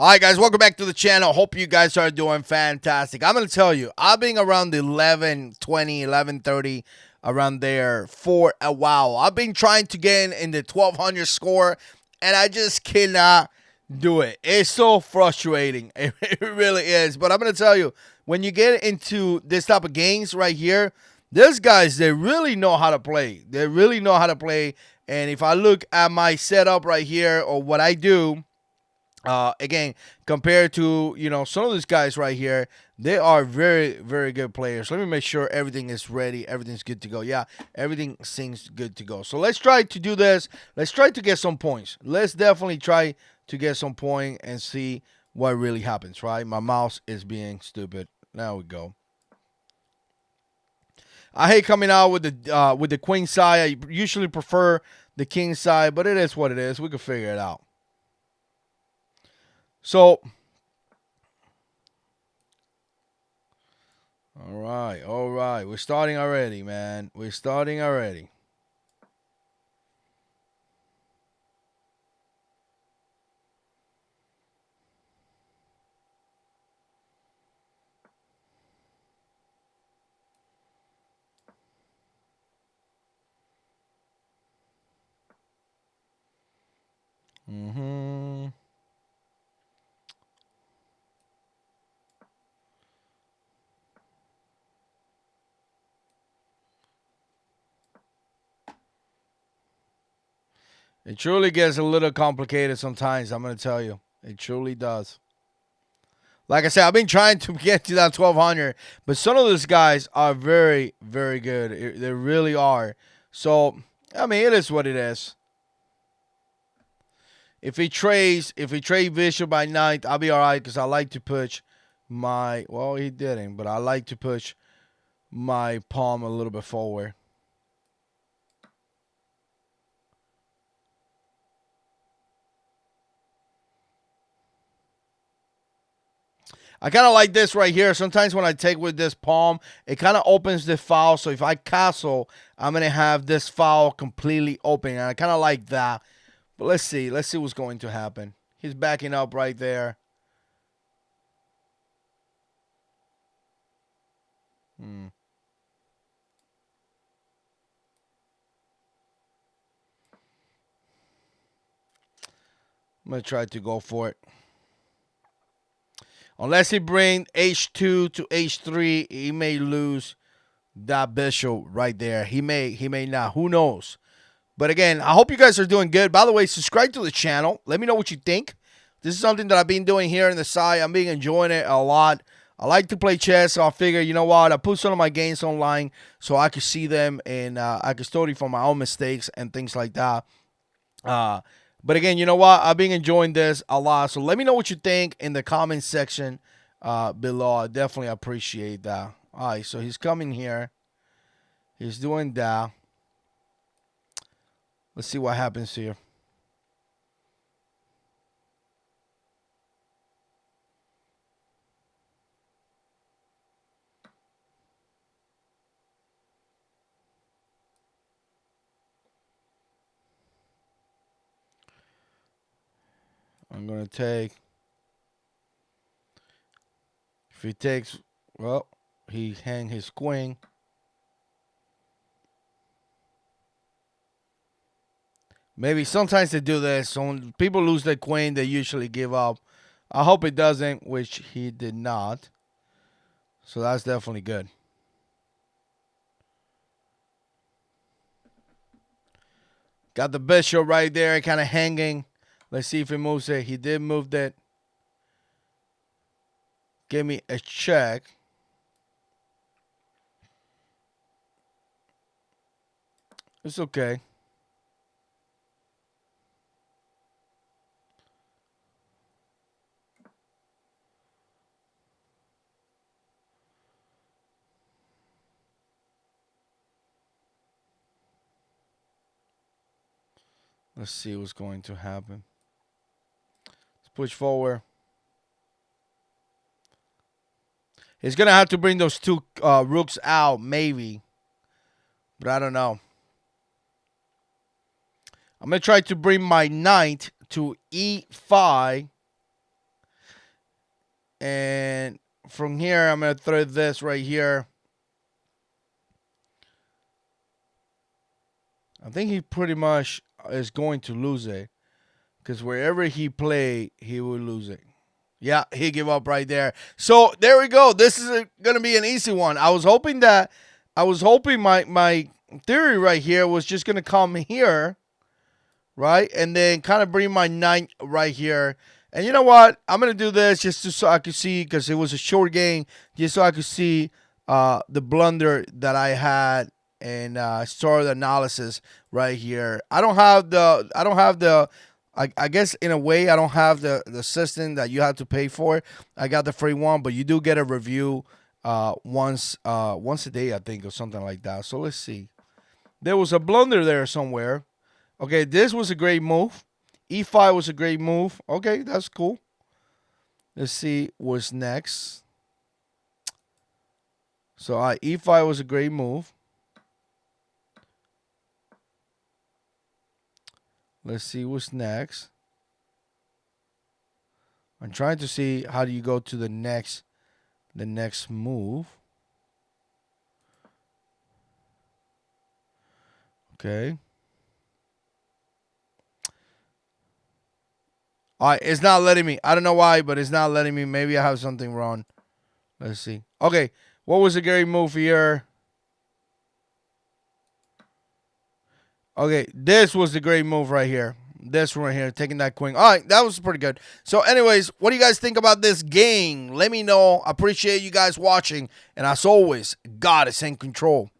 Hi guys, welcome back to the channel. Hope you guys are doing fantastic. I'm going to tell you, I've been around 11:20, 11:30 around there for a while. I've been trying to get in the 1200 score and I just cannot do it. It's so frustrating. It really is. But I'm going to tell you, when you get into this type of games right here, these guys, they really know how to play. They really know how to play. And if I look at my setup right here or what I do, again, compared to some of these guys right here, they are very very good players. Let me make sure everything is ready, everything's good to go. Yeah, everything seems good to go. So let's try to do this. Let's try to get some points. Let's definitely try to get some point and see what really happens. Right, my mouse is being stupid. There we go. I hate coming out with the queen side. I usually prefer the king side, but it is what it is. We can figure it out. So all right, all right. We're starting already, man. We're starting already. hmm It truly gets a little complicated sometimes. I'm gonna tell you, it truly does. Like I said, I've been trying to get to that 1200, but some of those guys are very, very good. They really are. So, I mean, it is what it is. If he trade Bishop by ninth, I'll be all right because I like to push my. Well, he didn't, but I like to push my palm a little bit forward. I kind of like this right here. Sometimes when I take with this palm, it kind of opens the file. So if I castle, I'm going to have this file completely open. And I kind of like that. But let's see. Let's see what's going to happen. He's backing up right there. Hmm. I'm going to try to go for it. Unless he bring H2 to H3, he may lose that bishop right there. He may not. Who knows? But again, I hope you guys are doing good. By the way, subscribe to the channel. Let me know what you think. This is something that I've been doing here on the side. I'm being enjoying it a lot. I like to play chess, so I figure, you know what? I put some of my games online so I can see them and I can study from my own mistakes and things like that. Uh, but again, you know what? I've been enjoying this a lot. So let me know what you think in the comment section below. I definitely appreciate that. All right, so he's coming here. He's doing that. Let's see what happens here. I'm going to take. If he takes, well, he hang his queen. Maybe sometimes they do this. So when people lose their queen, they usually give up. I hope it doesn't, which he did not. So that's definitely good. Got the bishop right there, kind of hanging. Let's see if he moves it. He did move that. Give me a check. It's okay. Let's see what's going to happen. Let's push forward. He's gonna have to bring those two rooks out, maybe, but I don't know. I'm gonna try to bring my knight to E5. And from here, I'm going to throw this right here. I think he pretty much is going to lose it. Because wherever he play, he will lose it. Yeah, he gave up right there. So there we go. This is going to be an easy one. I was hoping my theory right here was just going to come here, right? And then kind of bring my 9 right here. And you know what? I'm going to do this just so I could see, because it was a short game, just so I could see the blunder that I had and start the analysis right here. I guess in a way I don't have the system that you have to pay for. I got the free one, but you do get a review once a day, I think, or something like that. So let's see. There was a blunder there somewhere. Okay, this was a great move. E5 was a great move. Okay, that's cool. Let's see what's next. So E5 was a great move. Let's see what's next. I'm trying to see how do you go to the next move. Okay. All right, it's not letting me. I don't know why, but it's not letting me. Maybe I have something wrong. Let's see. Okay, what was a great move here? Okay, this was the great move right here. This one right here, taking that queen. All right, that was pretty good. So anyways, what do you guys think about this game? Let me know. I appreciate you guys watching. And as always, God is in control.